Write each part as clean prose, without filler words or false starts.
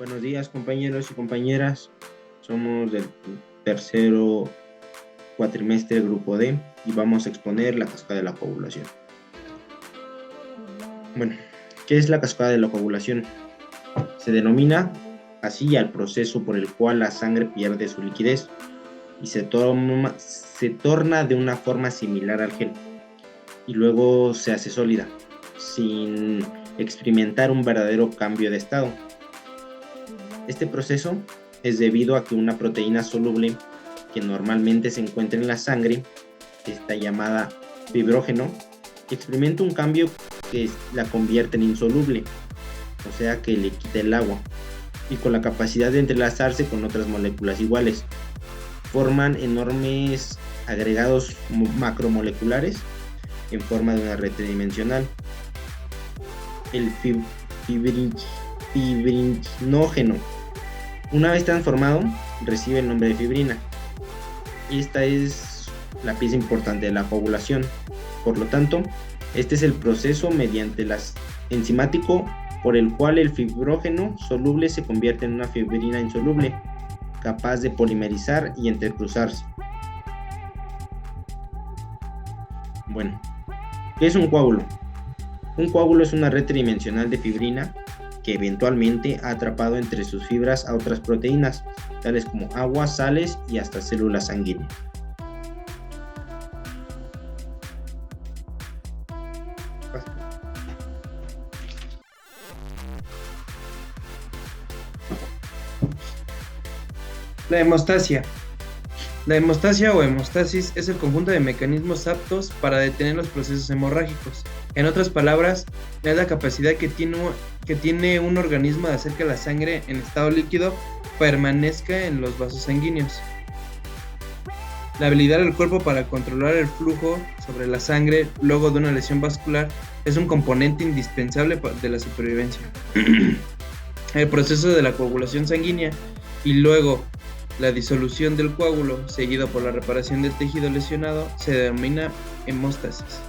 Buenos días, compañeros y compañeras. Somos del tercero cuatrimestre grupo D y vamos a exponer la cascada de la coagulación. Bueno, ¿qué es la cascada de la coagulación? Se denomina así al proceso por el cual la sangre pierde su liquidez y se torna de una forma similar al gel y luego se hace sólida, sin experimentar un verdadero cambio de estado. Este proceso es debido a que una proteína soluble que normalmente se encuentra en la sangre, esta llamada fibrógeno, experimenta un cambio que la convierte en insoluble, o sea que le quita el agua, y con la capacidad de entrelazarse con otras moléculas iguales. Forman enormes agregados macromoleculares en forma de una red tridimensional. El fibrinógeno, una vez transformado, recibe el nombre de fibrina. Esta es la pieza importante de la coagulación. Por lo tanto, este es el proceso mediante enzimático por el cual el fibrógeno soluble se convierte en una fibrina insoluble, capaz de polimerizar y entrecruzarse. Bueno, ¿qué es un coágulo? Un coágulo es una red tridimensional de fibrina que eventualmente ha atrapado entre sus fibras a otras proteínas, tales como agua, sales y hasta células sanguíneas. La hemostasia. La hemostasia o hemostasis es el conjunto de mecanismos aptos para detener los procesos hemorrágicos. En otras palabras, es la capacidad que tiene un organismo de hacer que la sangre en estado líquido permanezca en los vasos sanguíneos. La habilidad del cuerpo para controlar el flujo sobre la sangre luego de una lesión vascular es un componente indispensable de la supervivencia. El proceso de la coagulación sanguínea y luego la disolución del coágulo, seguido por la reparación del tejido lesionado, se denomina hemostasis.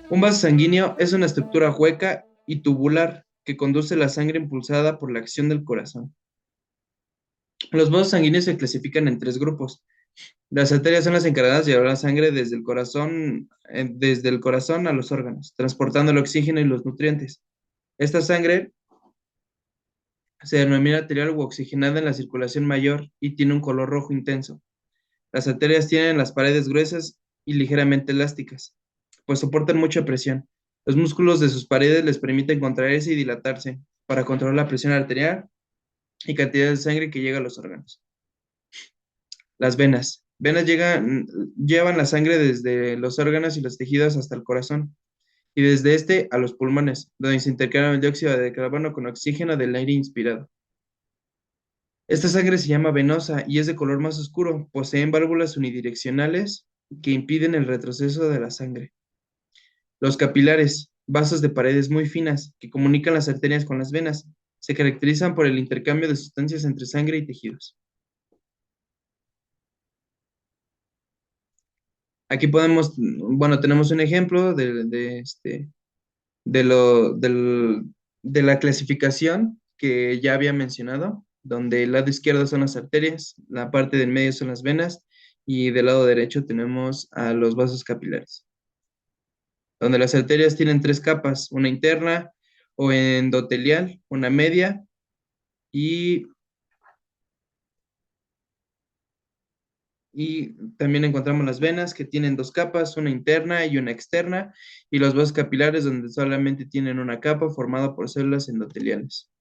Un vaso sanguíneo es una estructura hueca y tubular que conduce la sangre impulsada por la acción del corazón. Los vasos sanguíneos se clasifican en tres grupos. Las arterias son las encargadas de llevar la sangre desde el corazón a los órganos, transportando el oxígeno y los nutrientes. Esta sangre se denomina arterial u oxigenada en la circulación mayor y tiene un color rojo intenso. Las arterias tienen las paredes gruesas y ligeramente elásticas, pues soportan mucha presión. Los músculos de sus paredes les permiten contraerse y dilatarse para controlar la presión arterial y cantidad de sangre que llega a los órganos. Las venas. Llevan la sangre desde los órganos y los tejidos hasta el corazón, y desde este a los pulmones, donde se intercambia el dióxido de carbono con oxígeno del aire inspirado. Esta sangre se llama venosa y es de color más oscuro. Poseen válvulas unidireccionales que impiden el retroceso de la sangre. Los capilares, vasos de paredes muy finas que comunican las arterias con las venas, se caracterizan por el intercambio de sustancias entre sangre y tejidos. Aquí tenemos un ejemplo de la clasificación que ya había mencionado, donde el lado izquierdo son las arterias, la parte del medio son las venas y del lado derecho tenemos a los vasos capilares, donde las arterias tienen tres capas, una interna o endotelial, una media y, y también encontramos las venas que tienen dos capas, una interna y una externa, y los vasos capilares donde solamente tienen una capa formada por células endoteliales.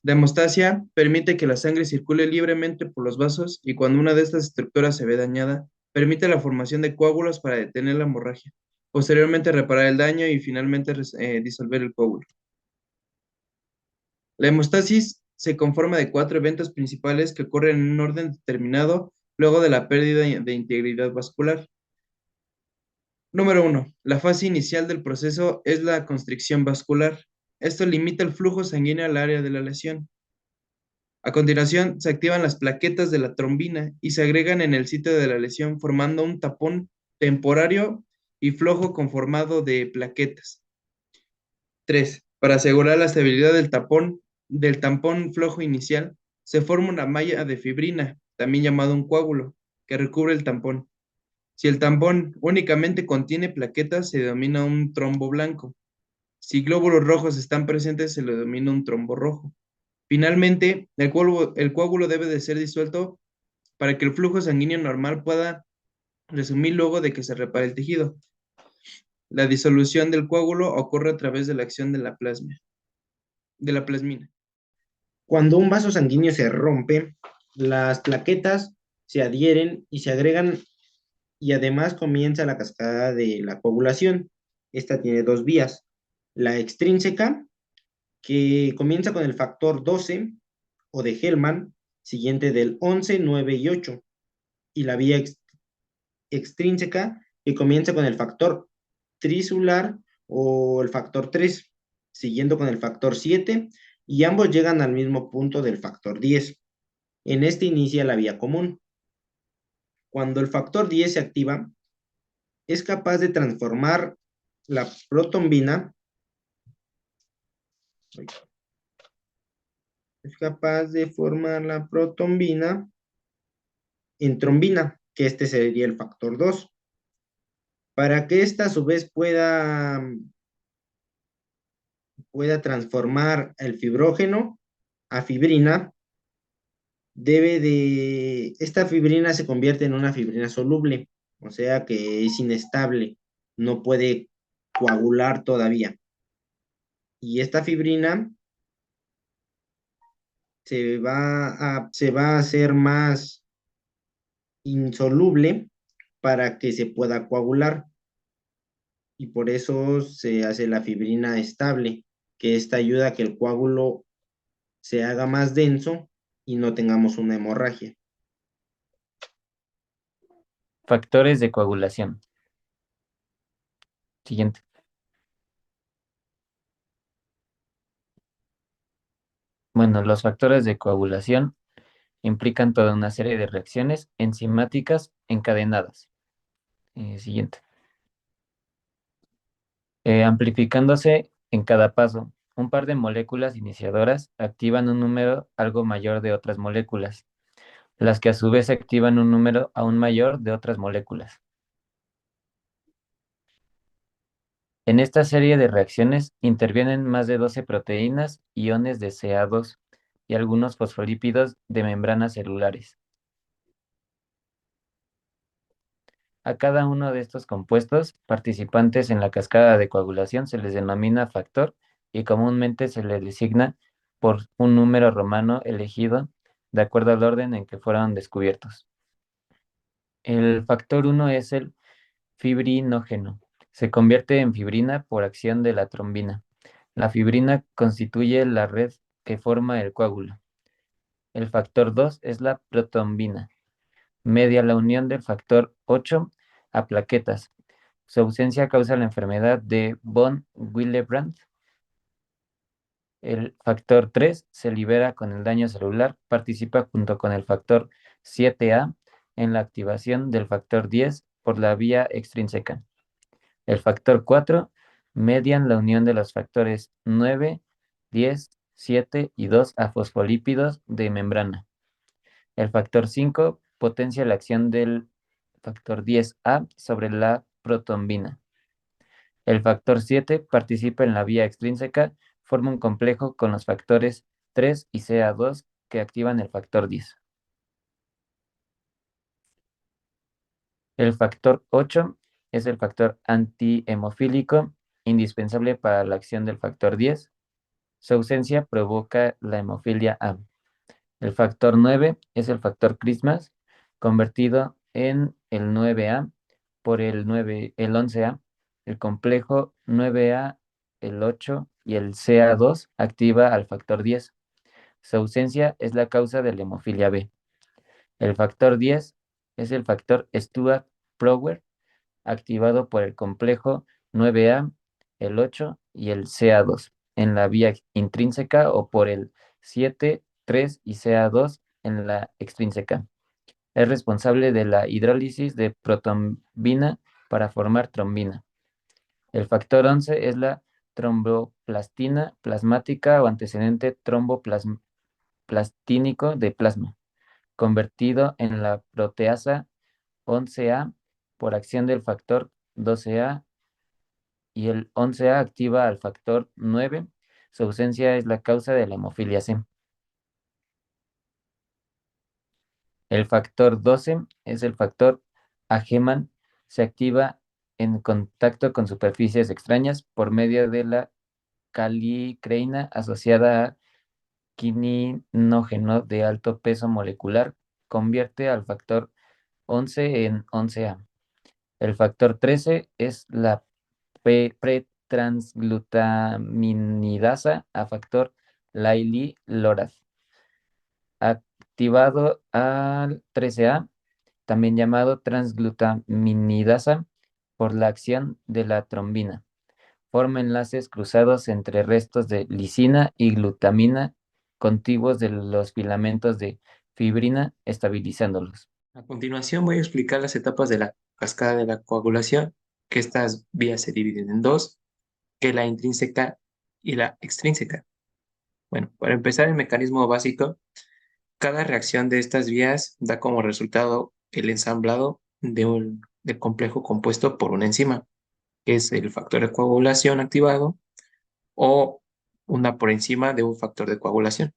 La hemostasia permite que la sangre circule libremente por los vasos y cuando una de estas estructuras se ve dañada, permite la formación de coágulos para detener la hemorragia, posteriormente reparar el daño y finalmente disolver el coágulo. La hemostasis se conforma de cuatro eventos principales que ocurren en un orden determinado luego de la pérdida de integridad vascular. Número 1. La fase inicial del proceso es la constricción vascular. Esto limita el flujo sanguíneo al área de la lesión. A continuación, se activan las plaquetas de la trombina y se agregan en el sitio de la lesión formando un tapón temporario y flojo conformado de plaquetas. 3. Para asegurar la estabilidad del tampón flojo inicial, se forma una malla de fibrina, también llamado un coágulo, que recubre el tampón. Si el tampón únicamente contiene plaquetas, se denomina un trombo blanco. Si glóbulos rojos están presentes, se le denomina un trombo rojo. Finalmente, el coágulo debe de ser disuelto para que el flujo sanguíneo normal pueda resumir luego de que se repare el tejido. La disolución del coágulo ocurre a través de la acción de la plasmina. Cuando un vaso sanguíneo se rompe, las plaquetas se adhieren y se agregan y además comienza la cascada de la coagulación. Esta tiene dos vías. La extrínseca, que comienza con el factor 12 o de Hellman, siguiente del 11, 9 y 8. Y la vía extrínseca, que comienza con el factor trisular o el factor 3, siguiendo con el factor 7, y ambos llegan al mismo punto del factor 10. En este inicia la vía común. Cuando el factor 10 se activa, es capaz de transformar la protombina, es capaz de formar la protombina en trombina, que este sería el factor 2. Para que esta a su vez pueda transformar el fibrógeno a fibrina, esta fibrina se convierte en una fibrina soluble, o sea que es inestable, no puede coagular todavía. Y esta fibrina se va a hacer más insoluble para que se pueda coagular. Y por eso se hace la fibrina estable, que esta ayuda a que el coágulo se haga más denso y no tengamos una hemorragia. Factores de coagulación. Siguiente. Bueno, los factores de coagulación implican toda una serie de reacciones enzimáticas encadenadas. Siguiente. Amplificándose en cada paso, un par de moléculas iniciadoras activan un número algo mayor de otras moléculas, las que a su vez activan un número aún mayor de otras moléculas. En esta serie de reacciones intervienen más de 12 proteínas, iones de Ca2 y algunos fosfolípidos de membranas celulares. A cada uno de estos compuestos participantes en la cascada de coagulación se les denomina factor y comúnmente se les designa por un número romano elegido de acuerdo al orden en que fueron descubiertos. El factor 1 es el fibrinógeno. Se convierte en fibrina por acción de la trombina. La fibrina constituye la red que forma el coágulo. El factor 2 es la protombina. Media la unión del factor 8 a plaquetas. Su ausencia causa la enfermedad de von Willebrand. El factor 3 se libera con el daño celular, participa junto con el factor 7A en la activación del factor 10 por la vía extrínseca. El factor 4 median la unión de los factores 9, 10, 7 y 2 a fosfolípidos de membrana. El factor 5 potencia la acción del factor 10A sobre la protombina. El factor 7 participa en la vía extrínseca, forma un complejo con los factores 3 y Ca2 que activan el factor 10. El factor 8 es el factor antihemofílico indispensable para la acción del factor 10. Su ausencia provoca la hemofilia A. El factor 9 es el factor Christmas, convertido en el 9A por el 11A. El complejo 9A, el 8 y el Ca2 activa al factor 10. Su ausencia es la causa de la hemofilia B. El factor 10 es el factor Stuart-Prower, activado por el complejo 9A, el 8 y el Ca2 en la vía intrínseca o por el 7, 3 y Ca2 en la extrínseca. Es responsable de la hidrólisis de protombina para formar trombina. El factor 11 es la tromboplastina plasmática o antecedente tromboplastínico de plasma, convertido en la proteasa 11A por acción del factor 12A, y el 11A activa al factor 9. Su ausencia es la causa de la hemofilia C. El factor 12 es el factor Ageman. Se activa en contacto con superficies extrañas por medio de la calicreína asociada a quininógeno de alto peso molecular. Convierte al factor 11 en 11A. El factor 13 es la pretransglutaminidasa a factor Lilly-Lorad, activado al 13A, también llamado transglutaminidasa, por la acción de la trombina. Forma enlaces cruzados entre restos de lisina y glutamina contiguos de los filamentos de fibrina, estabilizándolos. A continuación voy a explicar las etapas de la cascada de la coagulación, que estas vías se dividen en dos, que es la intrínseca y la extrínseca. Bueno, para empezar el mecanismo básico, cada reacción de estas vías da como resultado el ensamblado del complejo compuesto por una enzima, que es el factor de coagulación activado o una por encima de un factor de coagulación.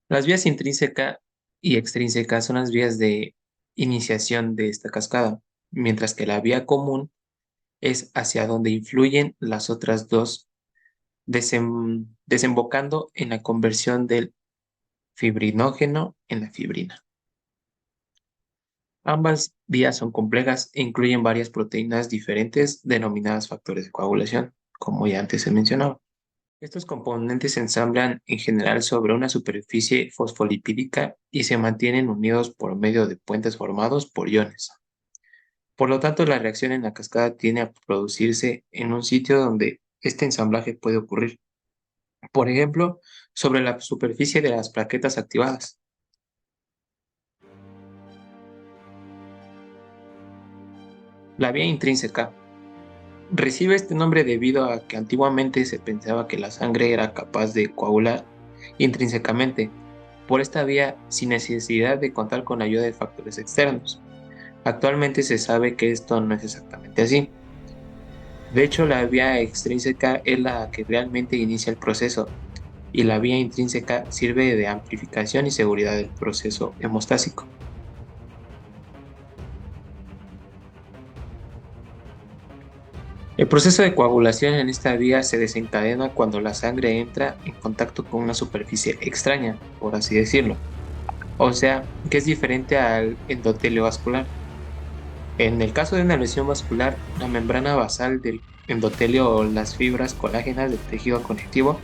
Las vías intrínseca y extrínseca son las vías de iniciación de esta cascada, mientras que la vía común es hacia donde influyen las otras dos, desembocando en la conversión del fibrinógeno en la fibrina. Ambas vías son complejas e incluyen varias proteínas diferentes denominadas factores de coagulación, como ya antes se mencionaba. Estos componentes se ensamblan en general sobre una superficie fosfolipídica y se mantienen unidos por medio de puentes formados por iones. Por lo tanto, la reacción en la cascada tiende a producirse en un sitio donde este ensamblaje puede ocurrir. Por ejemplo, sobre la superficie de las plaquetas activadas. La vía intrínseca recibe este nombre debido a que antiguamente se pensaba que la sangre era capaz de coagular intrínsecamente por esta vía sin necesidad de contar con la ayuda de factores externos. Actualmente se sabe que esto no es exactamente así. De hecho, la vía extrínseca es la que realmente inicia el proceso y la vía intrínseca sirve de amplificación y seguridad del proceso hemostásico. El proceso de coagulación en esta vía se desencadena cuando la sangre entra en contacto con una superficie extraña, por así decirlo, o sea, que es diferente al endotelio vascular. En el caso de una lesión vascular, la membrana basal del endotelio o las fibras colágenas del tejido conectivo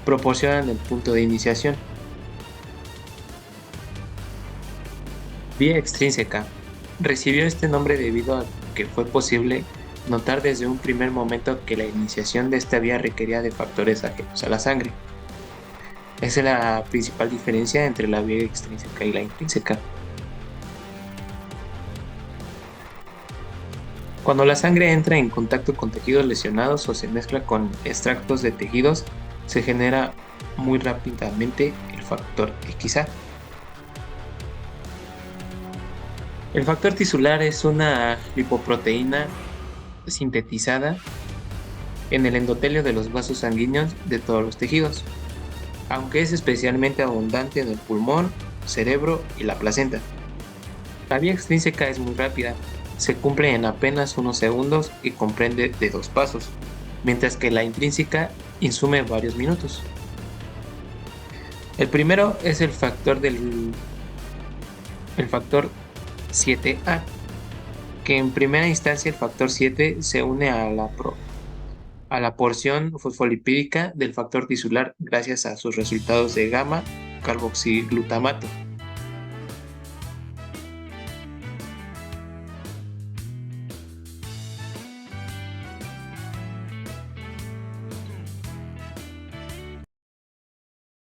proporcionan el punto de iniciación. Vía extrínseca. Recibió este nombre debido a que fue posible notar desde un primer momento que la iniciación de esta vía requería de factores ajenos a la sangre. Esa es la principal diferencia entre la vía extrínseca y la intrínseca. Cuando la sangre entra en contacto con tejidos lesionados o se mezcla con extractos de tejidos, se genera muy rápidamente el factor XA. El factor tisular es una lipoproteína sintetizada en el endotelio de los vasos sanguíneos de todos los tejidos, aunque es especialmente abundante en el pulmón, cerebro y la placenta. La vía extrínseca es muy rápida, se cumple en apenas unos segundos y comprende de 2 pasos, mientras que la intrínseca insume varios minutos. El primero es el factor 7A, que en primera instancia el factor 7 se une a la porción fosfolipídica del factor tisular gracias a sus resultados de gamma carboxiglutamato.